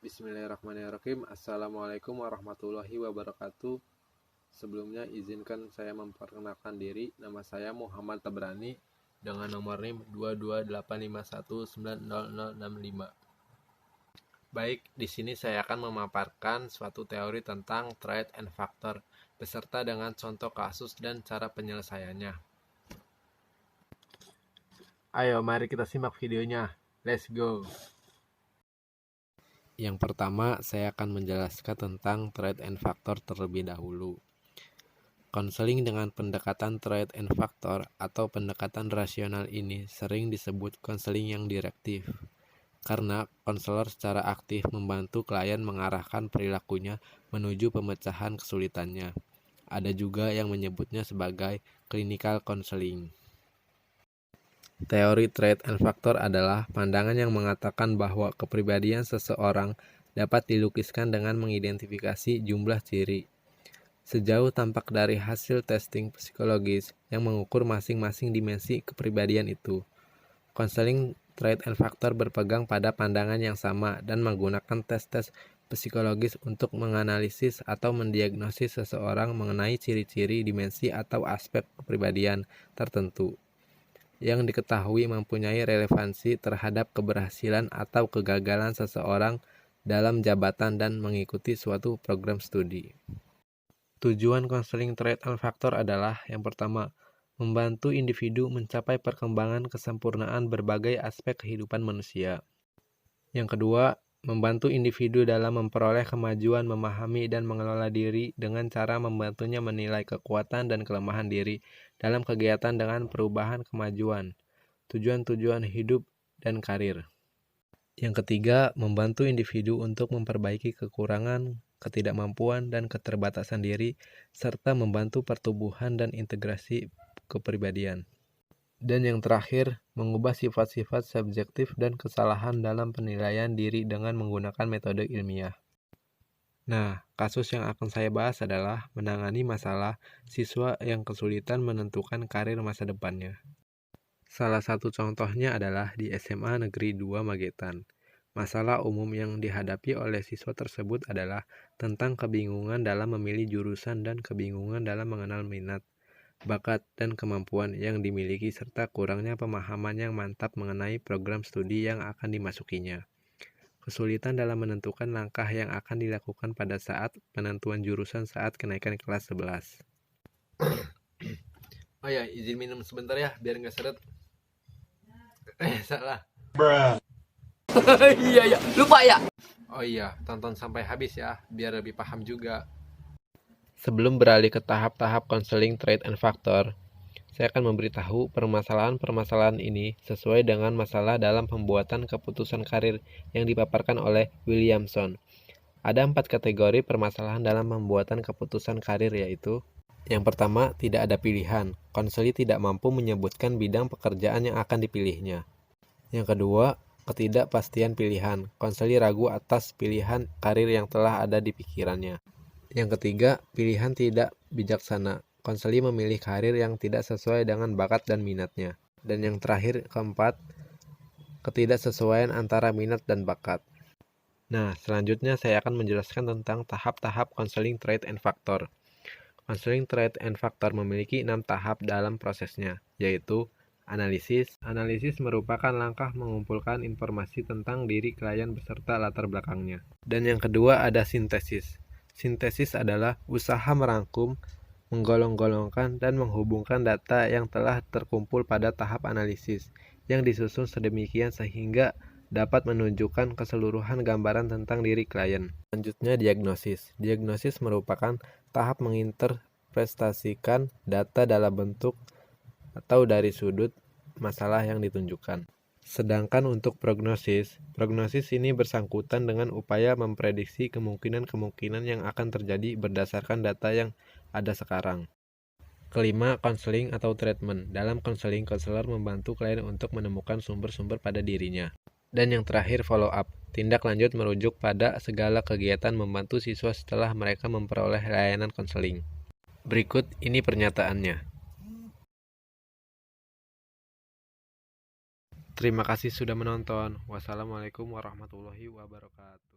Bismillahirrahmanirrahim. Assalamualaikum warahmatullahi wabarakatuh. Sebelumnya izinkan saya memperkenalkan diri. Nama saya Muhammad Tabrani dengan nomor NIM 22851900065. Baik, di sini saya akan memaparkan suatu teori tentang trade and factor beserta dengan contoh kasus dan cara penyelesaiannya. Ayo, mari kita simak videonya. Let's go. Yang pertama, saya akan menjelaskan tentang trade and factor terlebih dahulu. Konseling dengan pendekatan trade and factor atau pendekatan rasional ini sering disebut konseling yang direktif, karena konselor secara aktif membantu klien mengarahkan perilakunya menuju pemecahan kesulitannya. Ada juga yang menyebutnya sebagai clinical counseling. Teori trade and factor adalah pandangan yang mengatakan bahwa kepribadian seseorang dapat dilukiskan dengan mengidentifikasi jumlah ciri, sejauh tampak dari hasil testing psikologis yang mengukur masing-masing dimensi kepribadian itu. Konseling trade and factor berpegang pada pandangan yang sama dan menggunakan tes-tes psikologis untuk menganalisis atau mendiagnosis seseorang mengenai ciri-ciri, dimensi, atau aspek kepribadian tertentu yang diketahui mempunyai relevansi terhadap keberhasilan atau kegagalan seseorang dalam jabatan dan mengikuti suatu program studi. Tujuan konseling trade and factor adalah yang pertama, membantu individu mencapai perkembangan kesempurnaan berbagai aspek kehidupan manusia. Yang kedua, membantu individu dalam memperoleh kemajuan, memahami dan mengelola diri dengan cara membantunya menilai kekuatan dan kelemahan diri dalam kegiatan dengan perubahan kemajuan, tujuan-tujuan hidup, dan karir. Yang ketiga, membantu individu untuk memperbaiki kekurangan, ketidakmampuan, dan keterbatasan diri, serta membantu pertumbuhan dan integrasi kepribadian. Dan yang terakhir, mengubah sifat-sifat subjektif dan kesalahan dalam penilaian diri dengan menggunakan metode ilmiah. Nah, kasus yang akan saya bahas adalah menangani masalah siswa yang kesulitan menentukan karir masa depannya. Salah satu contohnya adalah di SMA Negeri 2 Magetan. Masalah umum yang dihadapi oleh siswa tersebut adalah tentang kebingungan dalam memilih jurusan dan kebingungan dalam mengenal minat, bakat, dan kemampuan yang dimiliki serta kurangnya pemahaman yang mantap mengenai program studi yang akan dimasukinya. Kesulitan dalam menentukan langkah yang akan dilakukan pada saat penentuan jurusan saat kenaikan kelas 11. Oh ya, izin minum sebentar ya, biar nggak seret. Salah. Iya, lupa ya. Oh iya, tonton sampai habis ya, biar lebih paham juga. Sebelum beralih ke tahap-tahap konseling trade and factor, saya akan memberitahu permasalahan-permasalahan ini sesuai dengan masalah dalam pembuatan keputusan karir yang dipaparkan oleh Williamson. Ada 4 kategori permasalahan dalam pembuatan keputusan karir, yaitu: yang pertama, tidak ada pilihan. Konseli tidak mampu menyebutkan bidang pekerjaan yang akan dipilihnya. Yang kedua, ketidakpastian pilihan. Konseli ragu atas pilihan karir yang telah ada di pikirannya. Yang ketiga, pilihan tidak bijaksana. Konseli memilih karir yang tidak sesuai dengan bakat dan minatnya. Dan yang terakhir, keempat, ketidaksesuaian antara minat dan bakat. Nah, selanjutnya saya akan menjelaskan tentang tahap-tahap konseling trade and factor. Konseling trade and factor memiliki 6 tahap dalam prosesnya, yaitu analisis. Analisis merupakan langkah mengumpulkan informasi tentang diri klien beserta latar belakangnya. Dan yang kedua ada sintesis. Sintesis adalah usaha merangkum, menggolong-golongkan, dan menghubungkan data yang telah terkumpul pada tahap analisis, yang disusun sedemikian sehingga dapat menunjukkan keseluruhan gambaran tentang diri klien. Selanjutnya diagnosis. Diagnosis merupakan tahap menginterpretasikan data dalam bentuk atau dari sudut masalah yang ditunjukkan. Sedangkan untuk prognosis ini bersangkutan dengan upaya memprediksi kemungkinan-kemungkinan yang akan terjadi berdasarkan data yang ada sekarang. Kelima, konseling atau treatment. Dalam konseling, konselor membantu klien untuk menemukan sumber-sumber pada dirinya. Dan yang terakhir, follow up. Tindak lanjut merujuk pada segala kegiatan membantu siswa setelah mereka memperoleh layanan konseling. Berikut ini pernyataannya. Terima kasih sudah menonton. Wassalamualaikum warahmatullahi wabarakatuh.